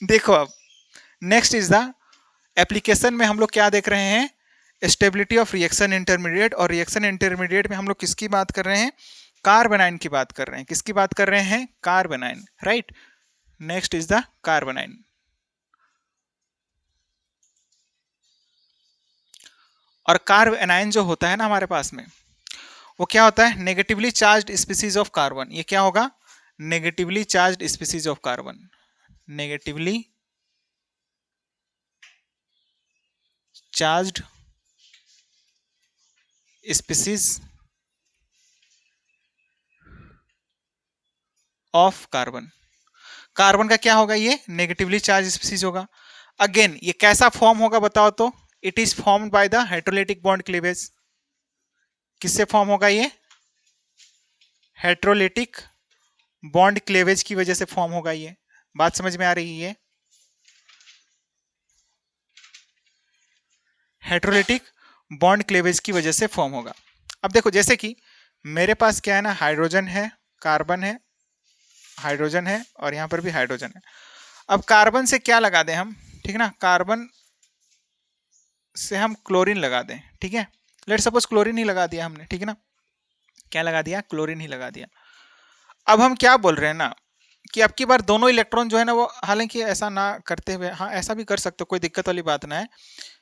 देखो अब next is the application में हम लोग क्या देख रहे हैं, स्टेबिलिटी ऑफ रिएक्शन इंटरमीडिएट, और रिएक्शन इंटरमीडिएट में हम लोग किसकी बात कर रहे हैं, कार्बोनाइन की बात कर रहे हैं। किसकी बात कर रहे हैं, carbanion, right. Next is the carbanion. और कार्बोनाइन जो होता है ना हमारे पास में, वो क्या होता है, negatively charged species of carbon. ये क्या होगा, negatively charged species of carbon, negatively charged species of carbon. Carbon का क्या होगा, ये नेगेटिवली चार्ज स्पीसीज होगा। अगेन ये कैसा फॉर्म होगा बताओ तो, it is formed by the heterolytic bond cleavage. किससे फॉर्म होगा ये, हेट्रोलिटिक बॉन्ड क्लीवेज की वजह से फॉर्म होगा ये। बात समझ में आ रही है, हेट्रोलिटिक बॉन्ड क्लीवेज की वजह से फॉर्म होगा। अब देखो जैसे कि मेरे पास क्या है ना, हाइड्रोजन है, कार्बन है, हाइड्रोजन है, और यहां पर भी हाइड्रोजन है। अब कार्बन से क्या लगा दें हम, ठीक है ना, कार्बन से हम क्लोरीन लगा दें, ठीक है। लेट सपोज क्लोरीन ही लगा दिया हमने, ठीक है ना, क्या लगा दिया, क्लोरीन ही लगा दिया। अब हम क्या बोल रहे हैं ना, कि अब की बार दोनों इलेक्ट्रॉन जो है ना वो, हालांकि ऐसा ना करते हुए, हाँ ऐसा भी कर सकते हो, कोई दिक्कत वाली बात ना है।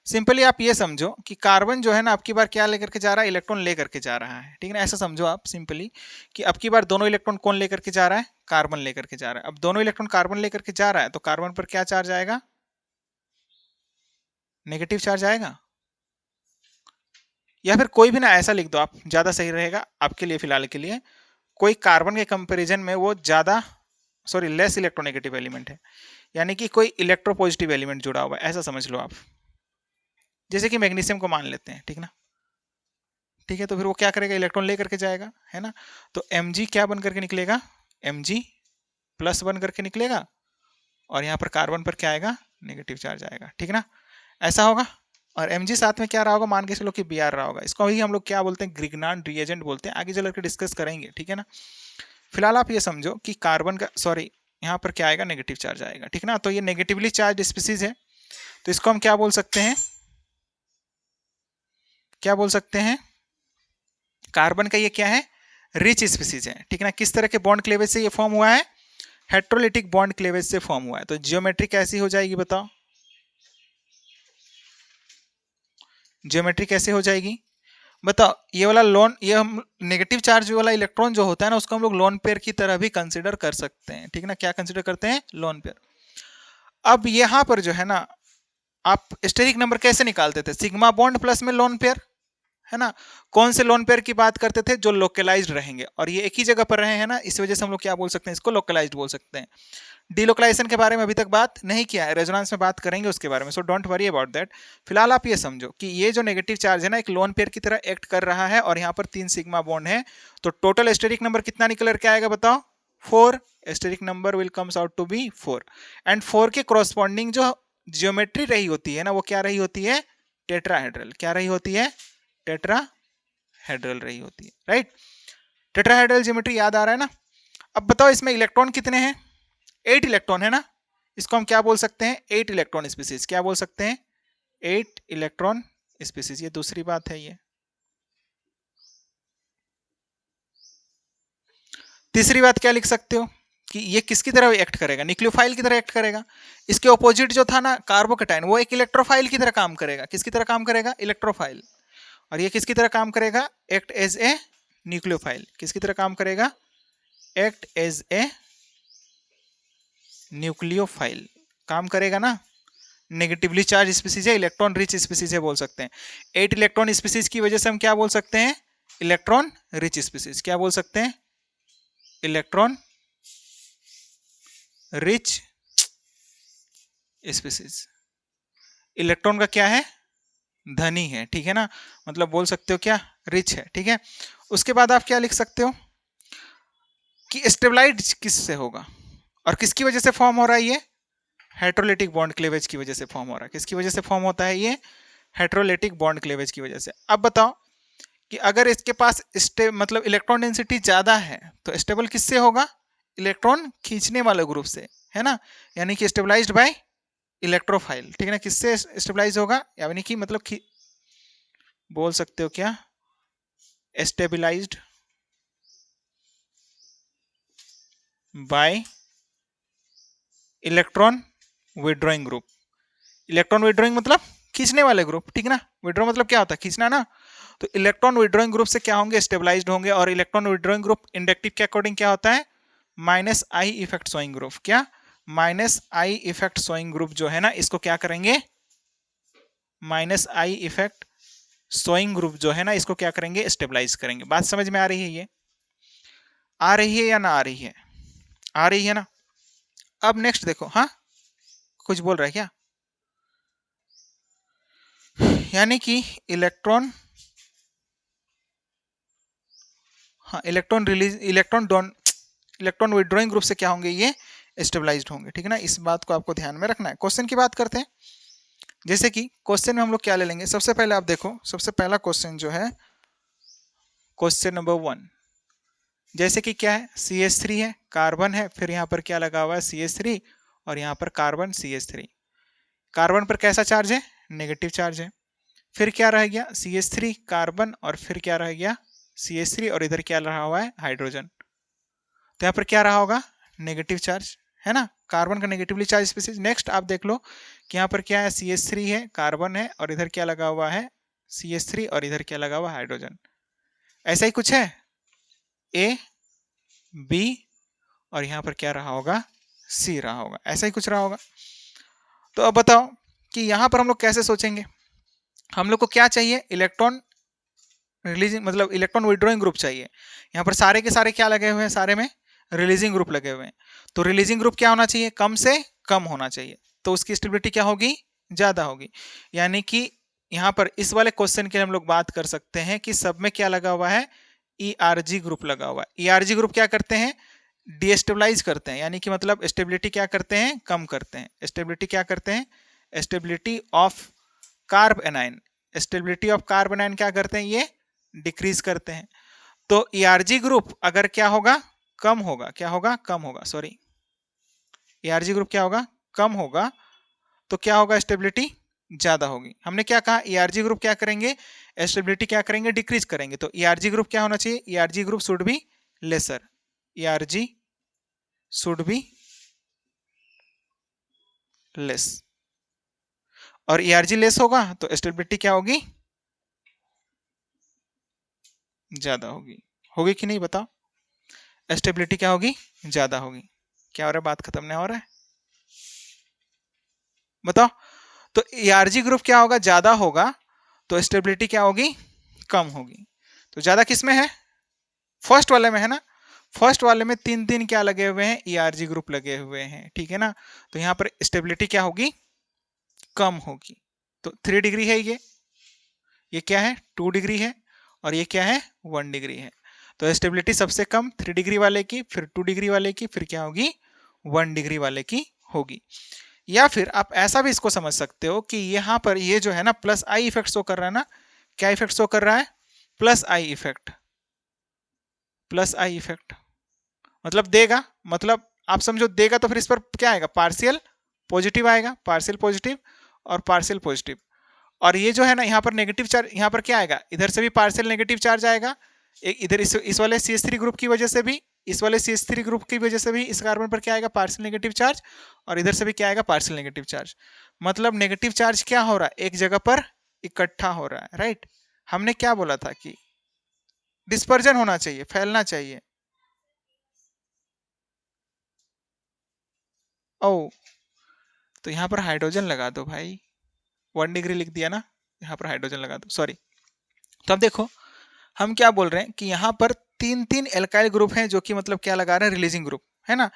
सिंपली आप ये समझो कि कार्बन जो है ना अब की बार क्या लेकर के जा रहा है, इलेक्ट्रॉन लेकर के जा रहा है, ठीक है ना। ऐसा समझो आप सिंपली कि अब की बार दोनों इलेक्ट्रॉन कौन लेकर के जा रहा है, कार्बन लेकर के जा रहा है। अब दोनों इलेक्ट्रॉन कार्बन लेकर के जा रहा है तो कार्बन पर क्या चार्ज आएगा, नेगेटिव चार्ज आएगा। या फिर कोई भी ना ऐसा लिख दो आप, ज्यादा सही रहेगा आपके लिए फिलहाल के लिए, कोई कार्बन के कंपैरिजन में वो ज्यादा, सॉरी लेस इलेक्ट्रोनेगेटिव एलिमेंट है, यानी कि कोई इलेक्ट्रोपॉजिटिव एलिमेंट जुड़ा हुआ है, ऐसा समझ लो आप। जैसे कि मैग्नीशियम को मान लेते हैं, ठीक ना, ठीक है। तो फिर वो क्या करेगा, इलेक्ट्रॉन लेकर के जाएगा, है ना। तो Mg क्या बन करके निकलेगा, Mg प्लस बन करके निकलेगा, और यहाँ पर कार्बन पर क्या आएगा, नेगेटिव चार्ज आएगा, ठीक ना, ऐसा होगा। और Mg साथ में क्या रहा होगा, मान के चलो कि Br रहा होगा। इसको ही हम लोग क्या बोलते हैं, ग्रिग्नान रिएजेंट बोलते हैं, आगे चल के डिस्कस करेंगे, ठीक है ना। फिलहाल आप ये समझो कि कार्बन का, सॉरी यहाँ पर क्या आएगा, नेगेटिव चार्ज आएगा, ठीक ना। तो ये नेगेटिवली चार्ज स्पीसीज है, तो इसको हम क्या बोल सकते हैं, क्या बोल सकते हैं, कार्बन का ये क्या है, रिच स्पीसीज है, ठीक है ना। किस तरह के बॉन्ड क्लेवेज से ये फॉर्म हुआ है, हेट्रोलिटिक बॉन्ड क्लेवेज से फॉर्म हुआ है। तो जियोमेट्री कैसी हो जाएगी बताओ, जियोमेट्री कैसे हो जाएगी बताओ। ये वाला लोन, ये हम नेगेटिव चार्ज वाला इलेक्ट्रॉन जो होता है ना, उसको हम लोग लोन पेयर की तरह भी कंसिडर कर सकते हैं, ठीक है ना। क्या कंसिडर करते हैं, लोन पेयर। अब यहां पर जो है ना, आप स्टेरिक नंबर कैसे निकालते थे, सिग्मा बॉन्ड प्लस में लोन पेयर, है ना। कौन से लोन पेयर की बात करते थे, जो लोकलाइज्ड रहेंगे, और ये एक ही जगह पर रहे हैं ना, इस वजह से हम लोग क्या बोल सकते हैं, इसको लोकलाइज्ड बोल सकते हैं। डीलोकलाइजेशन के बारे में अभी तक बात नहीं किया है, रेजोनेंस में बात करेंगे उसके बारे में, so don't worry about that. फिलहाल आप ये समझो कि ये जो नेगेटिव चार्ज है ना, एक लोन पेयर की तरह एक्ट कर रहा है, और यहाँ पर 3 सिग्मा बॉन्ड है। तो टोटल स्टेरिक नंबर कितना निकल के आएगा बताओ, 4। Steric number will comes out to be 4, and 4 के कॉरस्पॉन्डिंग जो जियोमेट्री रही होती है ना, वो क्या रही होती है, टेट्राहेड्रल। क्या रही होती है, टेट्राहेड्रल रही होती है, राइट। टेट्राहेड्रल ज्योमेट्री याद आ रहा है ना। अब बताओ इसमें इलेक्ट्रॉन कितने हैं, 8 इलेक्ट्रॉन है ना। इसको हम क्या बोल सकते हैं, 8 इलेक्ट्रॉन स्पीसीज। क्या बोल सकते हैं, 8 इलेक्ट्रॉन स्पीसीज। ये दूसरी बात है ये। तीसरी बात क्या लिख सकते हो, कि ये किसकी तरह एक्ट करेगा, न्यूक्लियोफाइल की तरह एक्ट करेगा। इसके ऑपोजिट जो था ना कार्बोकेटाइन, वो एक इलेक्ट्रोफाइल की तरह काम करेगा। किसकी तरह काम करेगा, इलेक्ट्रोफाइल। और ये किसकी तरह काम करेगा, एक्ट एज ए न्यूक्लियोफाइल। किसकी तरह काम करेगा, एक्ट एज ए न्यूक्लियोफाइल काम करेगा ना। नेगेटिवली चार्ज स्पीसीज है, इलेक्ट्रॉन रिच स्पीसीज है बोल सकते हैं। 8 इलेक्ट्रॉन स्पीसीज की वजह से हम क्या बोल सकते हैं, इलेक्ट्रॉन रिच स्पीसीज। क्या बोल सकते हैं, इलेक्ट्रॉन रिच स्पीसीज। इलेक्ट्रॉन का क्या है, धनी है, ठीक है ना, मतलब बोल सकते हो क्या, रिच है, ठीक है। उसके बाद आप क्या लिख सकते हो, कि स्टेबलाइज किससे होगा, और किसकी वजह से फॉर्म हो रहा है ये, हेट्रोलिटिक बॉन्ड क्लेवेज की वजह से फॉर्म हो रहा है। किसकी वजह से फॉर्म होता है ये, हेट्रोलिटिक बॉन्ड क्लेवेज की वजह से। अब बताओ कि अगर इसके पास मतलब इलेक्ट्रॉन डेंसिटी ज्यादा है, तो स्टेबल किससे होगा, इलेक्ट्रॉन खींचने वाले ग्रुप से, है ना, यानी कि स्टेबलाइज्ड बाय इलेक्ट्रोफाइल, ठीक है ना। किससे स्टेबलाइज होगा, यानी कि मतलब कि बोल सकते हो क्या, stabilized by electron withdrawing group. Electron withdrawing मतलब खींचने वाले ग्रुप, ठीक है ना। विड्रॉ मतलब क्या होता है, खींचना ना। तो इलेक्ट्रॉन विड्रॉइंग ग्रुप से क्या होंगे, स्टेबलाइज्ड होंगे। और इलेक्ट्रॉन विड्रॉइंग ग्रुप इंडक्टिव के अकॉर्डिंग क्या होता है, minus I effect showing group. क्या, minus I effect showing group जो है ना, इसको क्या करेंगे, minus I effect showing group जो है ना, इसको क्या करेंगे, स्टेबलाइज करेंगे। बात समझ में आ रही है, ये आ रही है या ना आ रही है, आ रही है ना। अब नेक्स्ट देखो, हाँ कुछ बोल रहा है क्या, यानी कि इलेक्ट्रॉन, हाँ electron release, electron withdrawing group से क्या होंगे, ये स्टेबलाइज्ड होंगे, ठीक है ना। इस बात को आपको ध्यान में रखना है। क्वेश्चन की बात करते हैं। जैसे कि क्वेश्चन में हम लोग क्या ले लेंगे, सबसे पहले आप देखो, सबसे पहला क्वेश्चन जो है क्वेश्चन नंबर 1, जैसे कि क्या है, CH3 है, कार्बन है, फिर यहाँ पर क्या लगा हुआ है, CH3, और यहाँ पर कार्बन CH3। कार्बन पर कैसा चार्ज है, नेगेटिव चार्ज है। फिर क्या रह गया, CH3 कार्बन, और फिर क्या रह गया, CH3, और इधर क्या रहा हुआ है, हाइड्रोजन। तो यहाँ पर क्या रहा होगा, नेगेटिव चार्ज, है ना, कार्बन का नेगेटिवली चार्ज स्पीसीज। नेक्स्ट आप देख लो कि यहाँ पर क्या है, CH3 है, कार्बन है, और इधर क्या लगा हुआ है, CH3, और इधर क्या लगा हुआ है, हाइड्रोजन। ऐसा ही कुछ है, A B, और यहाँ पर क्या रहा होगा, C रहा होगा, ऐसा ही कुछ रहा होगा। तो अब बताओ कि यहाँ पर हम लोग कैसे सोचेंगे। हम लोग को क्या चाहिए, इलेक्ट्रॉन रिलीजिंग, मतलब इलेक्ट्रॉन विड्रॉइंग ग्रुप चाहिए। यहाँ पर सारे के सारे क्या लगे हुए हैं, सारे में रिलीजिंग ग्रुप लगे हुए हैं। तो रिलीजिंग ग्रुप क्या होना चाहिए, कम से कम होना चाहिए। तो उसकी स्टेबिलिटी क्या होगी, ज्यादा होगी। यानी कि यहाँ पर इस वाले क्वेश्चन के लिए हम लोग बात कर सकते हैं कि सब में क्या लगा हुआ है, ERG ग्रुप लगा हुआ है। ERG ग्रुप क्या करते हैं, डीस्टेबलाइज करते हैं, यानी कि मतलब स्टेबिलिटी क्या करते हैं, कम करते हैं। स्टेबिलिटी क्या करते हैं, stability of carb A9, stability of carb A9 क्या करते हैं, ये डिक्रीज करते हैं। तो ERG ग्रुप अगर क्या होगा, कम होगा, क्या होगा, कम होगा, सॉरी, ERG ग्रुप क्या होगा, कम होगा, तो क्या होगा, स्टेबिलिटी ज्यादा होगी। हमने क्या कहा, ERG ग्रुप क्या करेंगे, स्टेबिलिटी क्या करेंगे, डिक्रीज करेंगे। तो ERG ग्रुप क्या होना चाहिए, ERG group should be lesser, ERG should be less. और ERG लेस होगा तो स्टेबिलिटी क्या होगी, ज्यादा होगी। होगी कि नहीं बताओ, स्टेबिलिटी क्या होगी, ज्यादा होगी। क्या हो रहा है, बात खत्म नहीं हो रहा है, बताओ। तो ERG ग्रुप क्या होगा, ज्यादा होगा, तो स्टेबिलिटी क्या होगी, कम होगी। तो ज्यादा किस में है, फर्स्ट वाले में है ना। फर्स्ट वाले में तीन तीन क्या लगे हुए हैं, ERG ग्रुप लगे हुए हैं, ठीक है ना। तो यहाँ पर स्टेबिलिटी क्या होगी, कम होगी। तो 3 डिग्री है ये क्या है, 2 डिग्री है, और ये क्या है, 1 डिग्री है। तो स्टेबिलिटी सबसे कम 3 डिग्री वाले की, फिर 2 डिग्री वाले की, फिर क्या होगी, 1 डिग्री वाले की होगी। या फिर आप ऐसा भी इसको समझ सकते हो कि यहाँ पर ये जो है ना, प्लस आई इफेक्ट शो कर रहा है ना। क्या इफेक्ट शो कर रहा है, plus I effect, plus I effect मतलब देगा, मतलब आप समझो देगा, तो फिर इस पर क्या आएगा, पार्शियल पॉजिटिव आएगा, पार्शियल पॉजिटिव और पार्शियल पॉजिटिव। और ये जो है ना, यहाँ पर नेगेटिव चार्ज, यहाँ पर क्या आएगा, इधर से भी पार्शियल नेगेटिव चार्ज आएगा, इधर इस वाले CH3 ग्रुप की वजह से भी, इस वाले CH3 ग्रुप की वजह से भी इस कार्बन पर क्या आएगा, पार्शियल नेगेटिव चार्ज, और इधर से भी क्या आएगा, पार्शियल नेगेटिव चार्ज। मतलब नेगेटिव चार्ज क्या हो रहा है, एक जगह पर इकट्ठा हो रहा है, राइट। हमने क्या बोला था कि डिस्पर्जन होना चाहिए, फैलना चाहिए। ओ, तो यहाँ पर हाइड्रोजन लगा दो भाई, 1 डिग्री लिख दिया ना, यहाँ पर हाइड्रोजन लगा दो, सॉरी। तो अब देखो हम क्या बोल रहे हैं कि यहाँ पर तीन तीन एल्काइल ग्रुप हैं, जो कि मतलब क्या लगा रहे हैं, रिलीजिंग ग्रुप, है ना।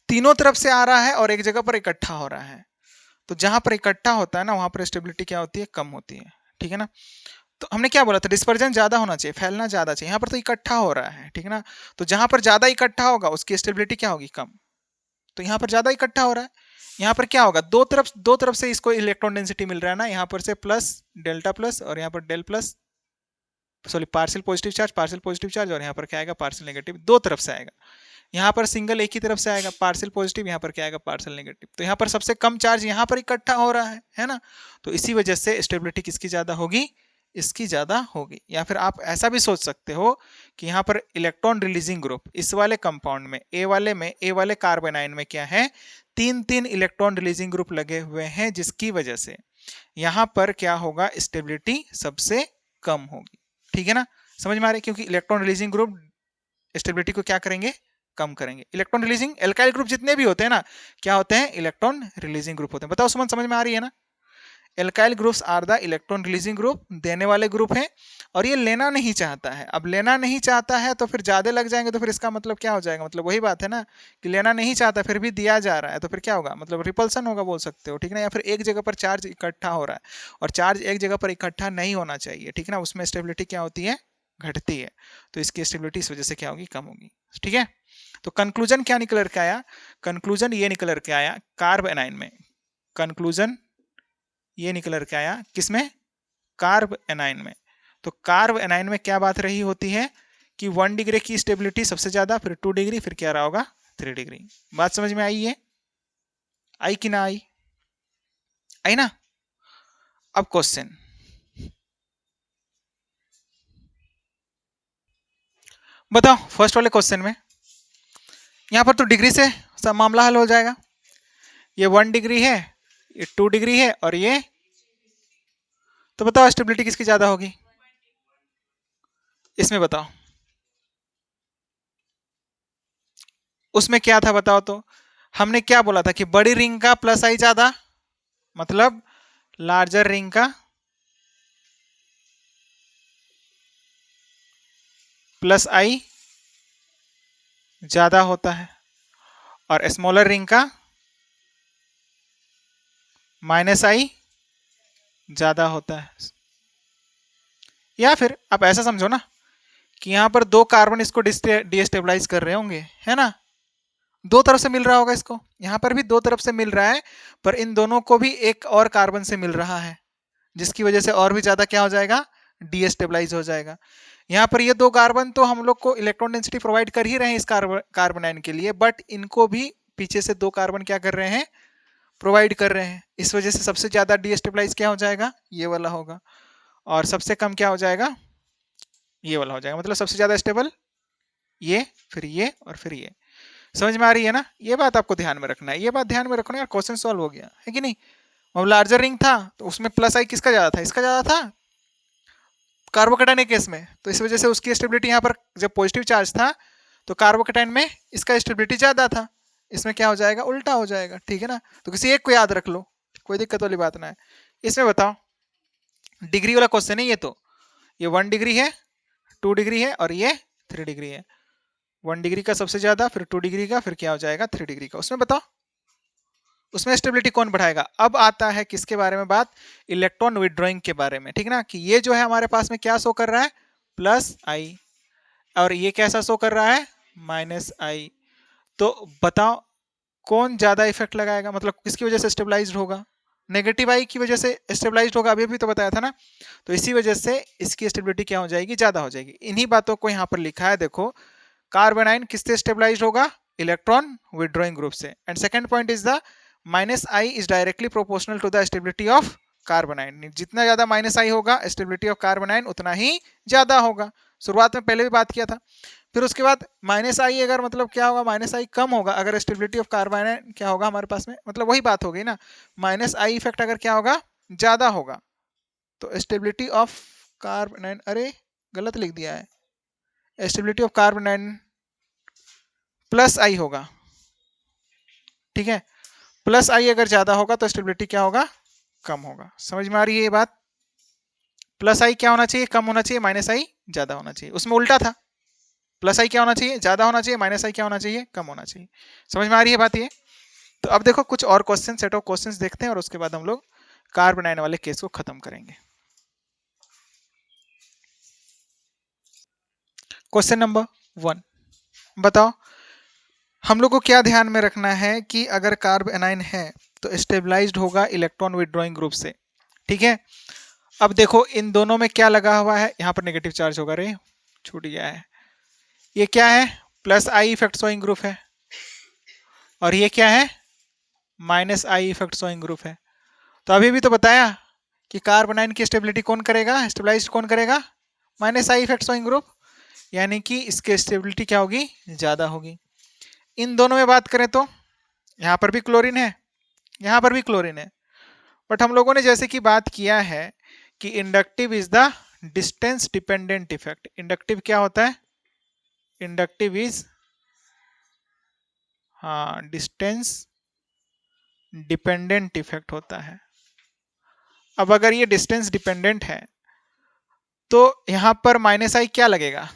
तीनों तरफ से आ रहा है और एक जगह पर इकट्ठा हो रहा है। तो जहां पर इकट्ठा होता है ना, वहां पर स्टेबिलिटी क्या होती है, कम होती है, ठीक है ना। तो हमने क्या बोला था, डिस्पर्जन ज्यादा होना चाहिए, फैलना ज्यादा चाहिए। यहाँ पर तो इकट्ठा हो रहा है, ठीक है ना। तो जहां पर ज्यादा इकट्ठा होगा उसकी स्टेबिलिटी क्या होगी, कम। तो यहाँ पर ज्यादा इकट्ठा हो रहा है, यहाँ पर क्या होगा, दो तरफ से इसको इलेक्ट्रॉन डेंसिटी मिल रहा है ना, यहाँ पर से प्लस डेल्टा प्लस, और यहाँ पर del plus, sorry partial positive charge और यहाँ पर क्या आएगा, पार्शियल नेगेटिव, दो तरफ से आएगा। यहाँ पर सिंगल एक ही तरफ से आएगा, पार्शियल पॉजिटिव, यहाँ पर क्या आएगा, पार्शियल नेगेटिव। तो यहाँ पर सबसे कम चार्ज यहाँ पर इकट्ठा हो रहा है ना। तो इसी वजह से स्टेबिलिटी किसकी ज्यादा होगी, इसकी ज्यादा होगी। या फिर आप ऐसा भी सोच सकते हो कि यहाँ पर इलेक्ट्रॉन रिलीजिंग ग्रुप इस वाले कंपाउंड में ए वाले कार्बन आयन में क्या है, 3 इलेक्ट्रॉन रिलीजिंग ग्रुप लगे हुए हैं, जिसकी वजह से यहाँ पर क्या होगा, स्टेबिलिटी सबसे कम होगी। ठीक है ना, समझ में आ रही है, क्योंकि इलेक्ट्रॉन रिलीजिंग ग्रुप स्टेबिलिटी को क्या करेंगे, कम करेंगे। इलेक्ट्रॉन रिलीजिंग एल्काइल ग्रुप जितने भी होते हैं ना, क्या होते हैं, इलेक्ट्रॉन रिलीजिंग ग्रुप होते हैं। बताओ सुमन, समझ में आ रही है ना। Alkyl groups are the electron releasing group, देने वाले ग्रुप हैं, और ये लेना नहीं चाहता है। अब लेना नहीं चाहता है तो फिर ज्यादा लग जाएंगे, तो फिर इसका मतलब क्या हो जाएगा, मतलब वही बात है ना कि लेना नहीं चाहता फिर भी दिया जा रहा है, तो फिर क्या होगा, मतलब रिपल्सन होगा बोल सकते हो। ठीक ना, या फिर एक जगह पर चार्ज इकट्ठा हो रहा है, और चार्ज एक जगह पर इकट्ठा नहीं होना चाहिए। ठीक है ना, उसमें स्टेबिलिटी क्या होती है, घटती है। तो इसकी स्टेबिलिटी इस वजह से क्या होगी, कम होगी। ठीक है, तो कंक्लूजन क्या निकल के आया, कंक्लूजन ये निकल के आया कार्ब एनाइन में, कंक्लूजन ये निकल के आया किसमें, कार्ब एनाइन में। तो कार्ब एनाइन में क्या बात रही होती है कि 1 डिग्री की स्टेबिलिटी सबसे ज्यादा, फिर 2 डिग्री, फिर क्या रहा होगा, 3 डिग्री। बात समझ में आई है, आई कि ना आई, आई ना। अब क्वेश्चन, बताओ फर्स्ट वाले क्वेश्चन में यहां पर तो डिग्री से सब मामला हल हो जाएगा। ये 1 डिग्री है, ये 2 डिग्री है, और ये, तो बताओ स्टेबिलिटी किसकी ज्यादा होगी इसमें, बताओ। उसमें क्या था बताओ, तो हमने क्या बोला था कि बड़ी रिंग का प्लस आई ज्यादा, मतलब लार्जर रिंग का प्लस आई ज्यादा होता है, और स्मॉलर रिंग का माइनस आई ज्यादा होता है। या फिर आप ऐसा समझो ना कि यहां पर 2 कार्बन इसको डीस्टेबलाइज कर रहे होंगे, है ना, 2 तरफ से मिल रहा होगा इसको, यहां पर भी 2 तरफ से मिल रहा है, पर इन दोनों को भी एक और कार्बन से मिल रहा है, जिसकी वजह से और भी ज्यादा क्या हो जाएगा, डीस्टेबलाइज हो जाएगा। यहाँ पर ये 2 कार्बन तो हम लोग को इलेक्ट्रॉन डेंसिटी प्रोवाइड कर ही रहे हैं इस कार्बन आयन के लिए, बट इनको भी पीछे से 2 कार्बन क्या कर रहे हैं, प्रोवाइड कर रहे हैं। इस वजह से सबसे ज्यादा डीस्टेबलाइज क्या हो जाएगा, ये वाला होगा, और सबसे कम क्या हो जाएगा, ये वाला हो जाएगा। मतलब सबसे ज्यादा स्टेबल ये, फिर ये, और फिर ये। समझ में आ रही है ना, ये बात आपको ध्यान में रखना है, ये बात ध्यान में रखना यार, क्वेश्चन सॉल्व हो गया है कि नहीं। अब लार्जर रिंग था तो उसमें प्लस आई किसका ज्यादा था, इसका ज्यादा था, कार्बोकेटाइन केस में, तो इस वजह से उसकी स्टेबिलिटी यहाँ पर जब पॉजिटिव चार्ज था तो कार्बोकेटाइन में इसका स्टेबिलिटी ज्यादा था, इसमें क्या हो जाएगा, उल्टा हो जाएगा। ठीक है ना, तो किसी एक को याद रख लो, कोई दिक्कत वाली बात ना है। इसमें बताओ डिग्री वाला क्वेश्चन है ये, तो ये 1 डिग्री है, 2 डिग्री है, और ये 3 डिग्री है। 1 डिग्री का सबसे ज्यादा, फिर 2 डिग्री का, फिर क्या हो जाएगा, 3 डिग्री का। उसमें बताओ उसमें स्टेबिलिटी कौन बढ़ाएगा। अब आता है किसके बारे में बात, इलेक्ट्रॉन विड्रॉइंग के बारे में। ठीक ना, कि ये जो है हमारे पास में क्या शो कर रहा है, प्लस आई, और ये कैसा शो कर रहा है, माइनस आई। तो बताओ कौन ज्यादा इफेक्ट लगाएगा, मतलब किसकी वजह से स्टेबलाइज्ड होगा, नेगेटिव आई की वजह से स्टेबलाइज्ड होगा, अभी भी तो बताया था ना। तो इसी वजह से इसकी स्टेबिलिटी क्या हो जाएगी, ज्यादा हो जाएगी। इन्हीं बातों को यहाँ पर लिखा है, देखो कार्बन आयन किससे स्टेबलाइज्ड होगा, इलेक्ट्रॉन विड्रॉइंग ग्रुप से। And second point is the minus I is directly proportional to the stability of carbon ion. जितना ज्यादा माइनस आई होगा स्टेबिलिटी ऑफ कार्बन आयन उतना ही ज्यादा होगा। शुरुआत में पहले भी बात किया था। फिर उसके बाद माइनस आई अगर मतलब क्या होगा, माइनस आई कम होगा अगर स्टेबिलिटी ऑफ कार्बन आयन क्या होगा हमारे पास में, मतलब वही बात हो गई ना, माइनस आई इफेक्ट अगर क्या होगा, ज्यादा होगा, तो स्टेबिलिटी ऑफ कार्बन आयन, अरे गलत लिख दिया है, stability of carbon ion plus I होगा। ठीक है, प्लस आई अगर ज्यादा होगा तो स्टेबिलिटी क्या होगा, कम होगा। समझ में आ रही है ये बात, प्लस आई क्या होना चाहिए, कम होना चाहिए, माइनस आई ज्यादा होना चाहिए। उसमें उल्टा था, प्लस आई क्या होना चाहिए, ज्यादा होना चाहिए, माइनस आई क्या होना चाहिए, कम होना चाहिए। समझ में आ रही है बात ये। तो अब देखो कुछ और क्वेश्चन, सेट ऑफ क्वेश्चंस देखते हैं, और उसके बाद हम लोग कार्बन आयन वाले केस को खत्म करेंगे। क्वेश्चन नंबर 1, बताओ हम लोग को क्या ध्यान में रखना है कि अगर कार्बन आयन है तो स्टेबलाइज्ड होगा इलेक्ट्रॉन विड्रॉइंग ग्रुप से। ठीक है, अब देखो इन दोनों में क्या लगा हुआ है, यहाँ पर नेगेटिव चार्ज होगा, रे छूट गया है, ये क्या है, प्लस आई इफेक्ट शोइंग ग्रुप है, और ये क्या है, minus I effect showing group है। तो अभी भी तो बताया कि कार्बोनाइन की स्टेबिलिटी कौन करेगा, स्टेबलाइज कौन करेगा, minus I effect showing group, यानी कि इसकी स्टेबिलिटी क्या होगी, ज्यादा होगी। इन दोनों में बात करें तो यहाँ पर भी क्लोरीन है, यहाँ पर भी क्लोरीन है, बट हम लोगों ने जैसे कि बात किया है कि inductive is the distance dependent effect. Inductive क्या होता है, इंडक्टिव इज, हाँ, डिस्टेंस डिपेंडेंट इफेक्ट होता है। अब अगर ये डिस्टेंस डिपेंडेंट है तो यहां पर माइनस आई क्या लगेगा,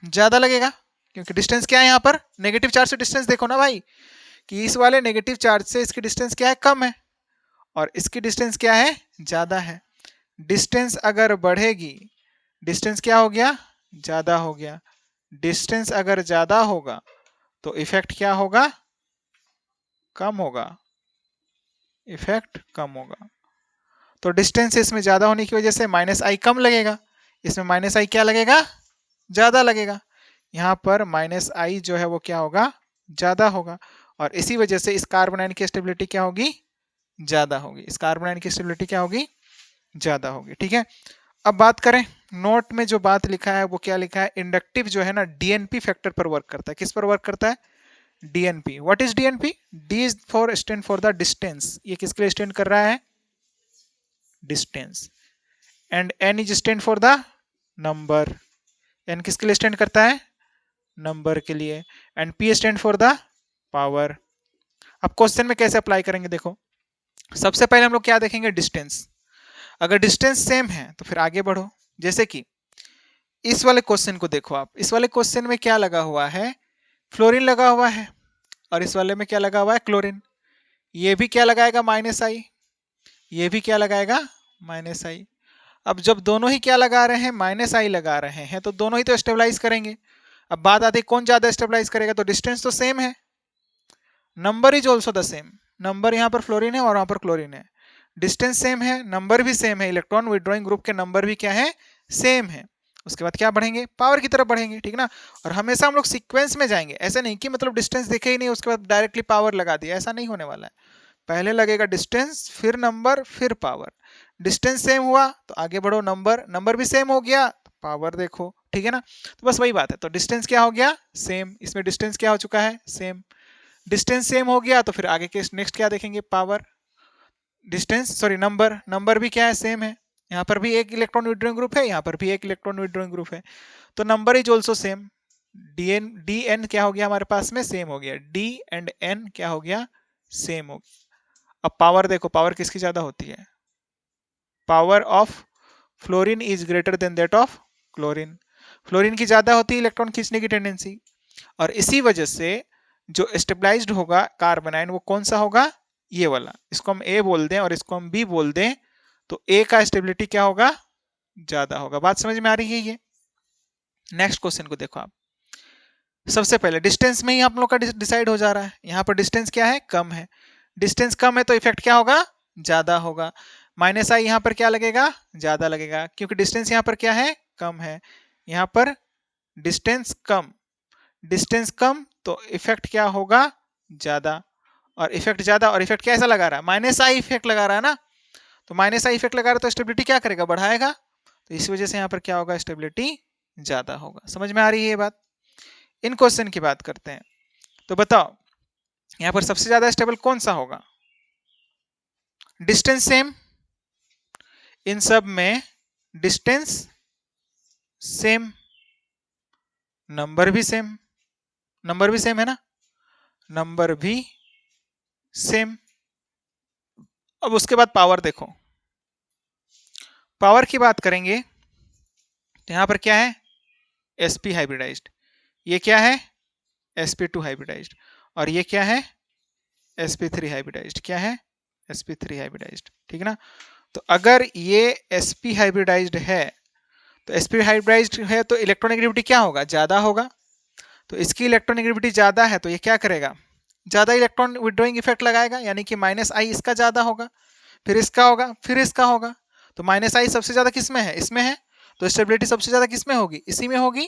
ज्यादा लगेगा, क्योंकि डिस्टेंस क्या है यहाँ पर, नेगेटिव चार्ज से डिस्टेंस देखो ना भाई, कि इस वाले नेगेटिव चार्ज से इसकी डिस्टेंस क्या है, कम है, और इसकी डिस्टेंस क्या है, ज्यादा है। डिस्टेंस अगर बढ़ेगी, डिस्टेंस क्या हो गया, ज्यादा हो गया। डिस्टेंस अगर ज्यादा होगा तो इफेक्ट क्या होगा, कम होगा, इफेक्ट कम होगा। तो डिस्टेंस इसमें ज्यादा होने की वजह से माइनस आई कम लगेगा, इसमें माइनस आई क्या लगेगा, ज्यादा लगेगा। यहाँ पर माइनस आई जो है वो क्या होगा, ज्यादा होगा, और इसी वजह से इस कार्बोनाइन की स्टेबिलिटी क्या होगी, ज्यादा होगी। इस कार्बोनाइन की स्टेबिलिटी क्या होगी, ज्यादा होगी। ठीक है, अब बात करें नोट में जो बात लिखा है वो क्या लिखा है, इंडक्टिव जो है ना डीएनपी फैक्टर पर वर्क करता है। किस पर वर्क करता है, DNP. What is DNP, D is for stand for the distance, ये किसके लिए स्टैंड कर रहा है, distance, and N is stand for the number, N किसके लिए स्टैंड करता है, नंबर के लिए, and P stand for the power. अब क्वेश्चन में कैसे अप्लाई करेंगे, देखो सबसे पहले हम लोग क्या देखेंगे, डिस्टेंस। अगर डिस्टेंस सेम है तो फिर आगे बढ़ो। जैसे कि इस वाले क्वेश्चन को देखो आप, इस वाले क्वेश्चन में क्या लगा हुआ है, फ्लोरीन लगा हुआ है, और इस वाले में क्या लगा हुआ है, क्लोरीन। ये भी क्या लगाएगा, माइनस आई, ये भी क्या लगाएगा, माइनस आई। अब जब दोनों ही क्या लगा रहे हैं, माइनस आई लगा रहे हैं, तो दोनों ही तो स्टेबलाइज करेंगे। अब बात आती है कौन ज्यादा स्टेबलाइज करेगा, तो डिस्टेंस तो सेम है, number is also the same. Number यहाँ पर फ्लोरीन है और यहाँ पर क्लोरीन है, डिस्टेंस सेम है, नंबर भी सेम है, इलेक्ट्रॉन विड्रॉइंग ग्रुप के नंबर भी क्या है, सेम है। उसके बाद क्या बढ़ेंगे, पावर की तरफ बढ़ेंगे, ठीक ना। और हमेशा हम लोग सीक्वेंस में जाएंगे, ऐसा नहीं कि मतलब डिस्टेंस देखे ही नहीं उसके बाद डायरेक्टली पावर लगा दिया, ऐसा नहीं होने वाला है। पहले लगेगा डिस्टेंस, फिर नंबर, फिर पावर। डिस्टेंस सेम हुआ तो आगे बढ़ो, नंबर, नंबर भी सेम हो गया तो पावर देखो, ठीक है ना। तो बस वही बात है, तो डिस्टेंस क्या हो गया, सेम, इसमें डिस्टेंस क्या हो चुका है, सेम। डिस्टेंस सेम हो गया तो फिर आगे के नेक्स्ट क्या देखेंगे, power. Distance sorry number, number भी क्या है, सेम है, यहाँ पर भी एक इलेक्ट्रॉन विड्रॉइंग ग्रुप है, यहाँ पर भी एक इलेक्ट्रॉन विड्रॉइंग ग्रुप है, तो number is also same. D N क्या हो गया हमारे पास में, सेम हो गया, डी एंड एन क्या हो गया, सेम हो गया। अब पावर देखो, पावर किसकी ज्यादा होती है, power of fluorine is greater than that of chlorine. Fluorine की ज्यादा होती है इलेक्ट्रॉन खींचने की टेंडेंसी, और इसी वजह से जो स्टेबलाइज्ड होगा कार्बोनाइन वो कौन सा होगा, ये वाला। इसको हम ए बोल दें और इसको हम बी बोल दें, तो ए का स्टेबिलिटी क्या होगा, ज्यादा होगा। बात समझ में आ रही है ये। नेक्स्ट क्वेश्चन को देखो आप, सबसे पहले डिस्टेंस में ही आप लोग का डिसाइड हो जा रहा है, यहाँ पर डिस्टेंस क्या है, कम है। डिस्टेंस कम है तो इफेक्ट क्या होगा, ज्यादा होगा। माइनस आई यहाँ पर क्या लगेगा, ज्यादा लगेगा, क्योंकि डिस्टेंस यहाँ पर क्या है, कम है। यहाँ पर डिस्टेंस कम, डिस्टेंस कम तो इफेक्ट क्या होगा, ज्यादा, और इफेक्ट ज्यादा, और इफेक्ट कैसा लगा रहा है, माइनस आई इफेक्ट लगा रहा है ना, तो माइनस आई इफेक्ट लगा रहा है तो स्टेबिलिटी क्या करेगा, बढ़ाएगा, तो इस वजह से यहाँ पर क्या होगा, स्टेबिलिटी ज्यादा होगा। समझ में आ रही है ये बात। इन क्वेश्चन की बात करते हैं, तो बताओ यहाँ पर सबसे ज्यादा स्टेबल कौन सा होगा, डिस्टेंस सेम, इन सब में डिस्टेंस सेम, नंबर भी सेम, नंबर भी सेम है ना, नंबर भी सेम। अब उसके बाद पावर देखो, पावर की बात करेंगे तो यहां पर क्या है, sp हाइब्रिडाइज्ड, ये क्या है, sp2 हाइब्रिडाइज्ड, और ये क्या है, sp3 हाइब्रिडाइज्ड। क्या है, sp3 हाइब्रिडाइज्ड, ठीक ना। तो अगर ये sp हाइब्रिडाइज्ड है, तो sp हाइब्रिडाइज्ड है तो इलेक्ट्रोनेगेटिविटी क्या होगा, ज्यादा होगा। तो इसकी इलेक्ट्रोनेगेटिविटी ज्यादा है तो ये क्या करेगा, ज्यादा इलेक्ट्रॉन विड्रॉइंग इफेक्ट लगाएगा, यानी कि माइनस आई इसका ज्यादा होगा, फिर इसका होगा, फिर इसका होगा। तो माइनस आई सबसे ज्यादा किस में है, इसमें है, तो स्टेबिलिटी सबसे ज्यादा किस में होगी, इसी में होगी।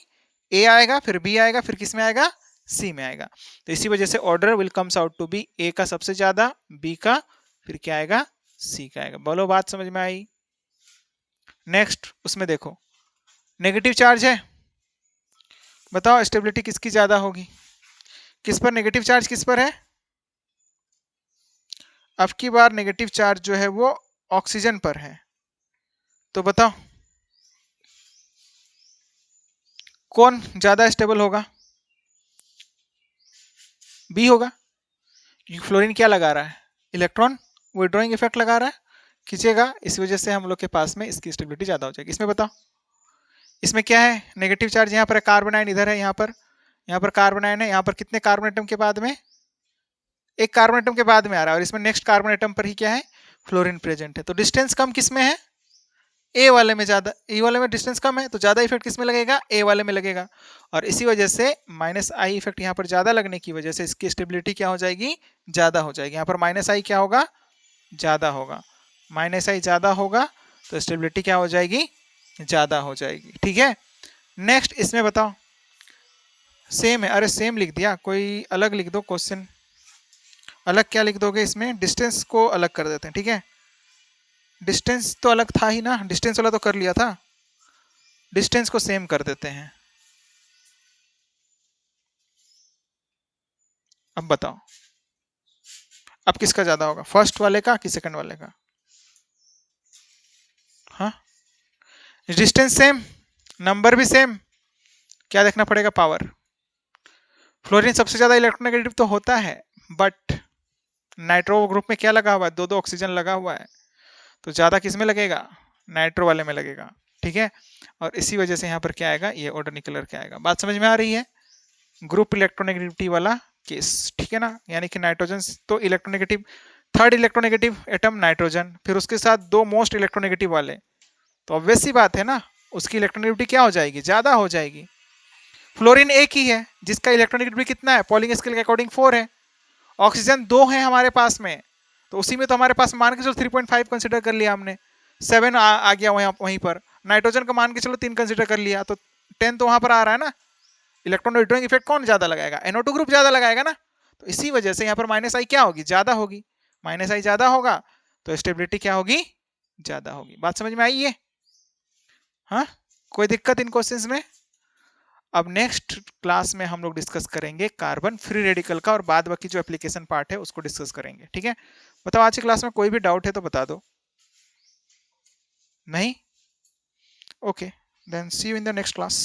ए आएगा, फिर बी आएगा, फिर किस में आएगा, सी में आएगा। तो इसी वजह से order will comes out to be A का सबसे ज्यादा, बी का, फिर क्या आएगा, सी का आएगा। बोलो बात समझ में आई? नेक्स्ट उसमें देखो नेगेटिव चार्ज है, बताओ स्टेबिलिटी किसकी ज्यादा होगी, किस पर नेगेटिव चार्ज किस पर है? अब की बार नेगेटिव चार्ज जो है वो ऑक्सीजन पर है, तो बताओ कौन ज्यादा स्टेबल होगा? बी होगा। फ्लोरीन क्या लगा रहा है, इलेक्ट्रॉन विड्रॉइंग इफेक्ट लगा रहा है, खींचेगा, इस वजह से हम लोग के पास में इसकी स्टेबिलिटी ज्यादा हो जाएगी। इसमें बताओ, इसमें क्या है, नेगेटिव चार्ज यहाँ पर है, कार्बन आयन इधर है, यहाँ पर कार्बन आयन है, यहाँ पर कितने कार्बन एटम के बाद में, एक कार्बन एटम के बाद में आ रहा है, और इसमें नेक्स्ट कार्बन एटम पर ही क्या है, फ्लोरीन प्रेजेंट है। तो डिस्टेंस कम किस में है, ए वाले में ज्यादा, ए वाले में डिस्टेंस कम है, तो ज्यादा इफेक्ट किस में लगेगा, ए वाले में लगेगा, और इसी वजह से माइनस आई इफेक्ट यहाँ पर ज्यादा लगने की वजह से इसकी स्टेबिलिटी क्या हो जाएगी, ज्यादा हो जाएगी। यहाँ पर माइनस आई क्या होगा, ज्यादा होगा, माइनस आई ज्यादा होगा तो स्टेबिलिटी क्या हो जाएगी, ज्यादा हो जाएगी। ठीक है, नेक्स्ट इसमें बताओ, सेम है, अरे सेम लिख दिया, कोई अलग लिख दो क्वेश्चन, अलग क्या लिख दोगे इसमें, डिस्टेंस को अलग कर देते हैं। ठीक है, डिस्टेंस तो अलग था ही ना, डिस्टेंस वाला तो कर लिया था, डिस्टेंस को सेम कर देते हैं। अब बताओ अब किसका ज्यादा होगा, फर्स्ट वाले का कि सेकंड वाले का? हाँ, डिस्टेंस सेम, नंबर भी सेम, क्या देखना पड़ेगा, पावर। फ्लोरीन सबसे ज्यादा इलेक्ट्रोनेगेटिव तो होता है, बट नाइट्रो ग्रुप में क्या लगा हुआ है, दो दो ऑक्सीजन लगा हुआ है, तो ज्यादा किस में लगेगा, नाइट्रो वाले में लगेगा। ठीक है, और इसी वजह से यहाँ पर क्या आएगा, ये ऑर्डर क्या आएगा। बात समझ में आ रही है, ग्रुप इलेक्ट्रोनेगेटिविटी वाला केस। ठीक है ना, यानी कि नाइट्रोजन तो electronegative, third electronegative atom nitrogen, फिर उसके साथ दो मोस्ट इलेक्ट्रोनेगेटिव वाले, तो ऑब्वियस सी बात है ना, उसकी इलेक्ट्रोनेगेटिविटी क्या हो जाएगी, ज्यादा हो जाएगी। फ्लोरीन एक ही है जिसका इलेक्ट्रोनेगेटिविटी कितना है, पॉलिंग स्केल के अकॉर्डिंग 4 है, ऑक्सीजन 2 है हमारे पास में, तो उसी में तो हमारे पास मान के चलो 3.5 कंसिडर कर लिया हमने, 7 आ गया वहीं पर, नाइट्रोजन का मान के चलो 3 कंसिडर कर लिया, तो 10 तो वहां पर आ रहा है ना। इलेक्ट्रॉन विड्रॉइंग इफेक्ट कौन ज्यादा लगाएगा, NO2 ग्रुप ज्यादा लगाएगा ना, तो इसी वजह से यहाँ पर माइनस आई क्या होगी, ज्यादा होगी, माइनस आई ज्यादा होगा तो स्टेबिलिटी क्या होगी, ज्यादा होगी। बात समझ में आई है? हाँ, कोई दिक्कत इन क्वेश्चंस में? अब नेक्स्ट क्लास में हम लोग डिस्कस करेंगे कार्बन फ्री रेडिकल का, और बाद बाकी जो एप्लीकेशन पार्ट है उसको डिस्कस करेंगे। ठीक है, बताओ आज की क्लास में कोई भी डाउट है तो बता दो। नहीं? Okay, then see you in the next class.